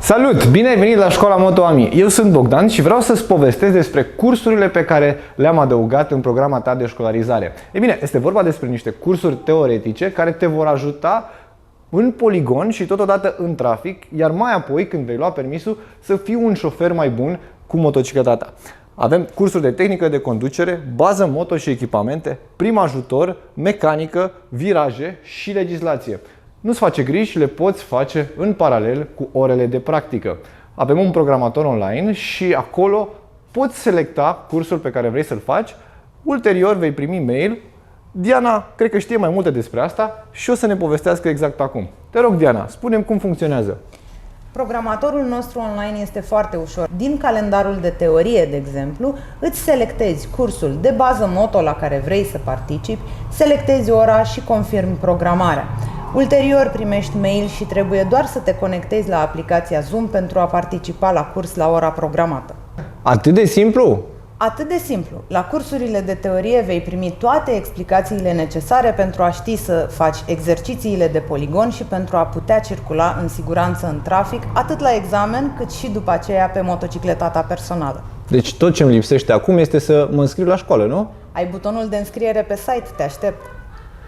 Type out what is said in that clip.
Salut! Bine ai venit la Școala Moto AMI! Eu sunt Bogdan și vreau să-ți povestesc despre cursurile pe care le-am adăugat în programa ta de școlarizare. Ei bine, este vorba despre niște cursuri teoretice care te vor ajuta în poligon și totodată în trafic, iar mai apoi, când vei lua permisul, să fii un șofer mai bun cu motocicleta ta. Avem cursuri de tehnică de conducere, bază moto și echipamente, prim ajutor, mecanică, viraje și legislație. Nu-ți face griji, le poți face în paralel cu orele de practică. Avem un programator online și acolo poți selecta cursul pe care vrei să-l faci. Ulterior vei primi mail. Diana, cred că știe mai multe despre asta și o să ne povestească exact acum. Te rog, Diana, spune-mi cum funcționează. Programatorul nostru online este foarte ușor. Din calendarul de teorie, de exemplu, îți selectezi cursul de bază moto la care vrei să participi, selectezi ora și confirmi programarea. Ulterior primești mail și trebuie doar să te conectezi la aplicația Zoom pentru a participa la curs la ora programată. Atât de simplu? Atât de simplu. La cursurile de teorie vei primi toate explicațiile necesare pentru a ști să faci exercițiile de poligon și pentru a putea circula în siguranță în trafic, atât la examen cât și după aceea pe motocicleta ta personală. Deci tot ce îmi lipsește acum este să mă înscriu la școală, nu? Ai butonul de înscriere pe site, te aștept!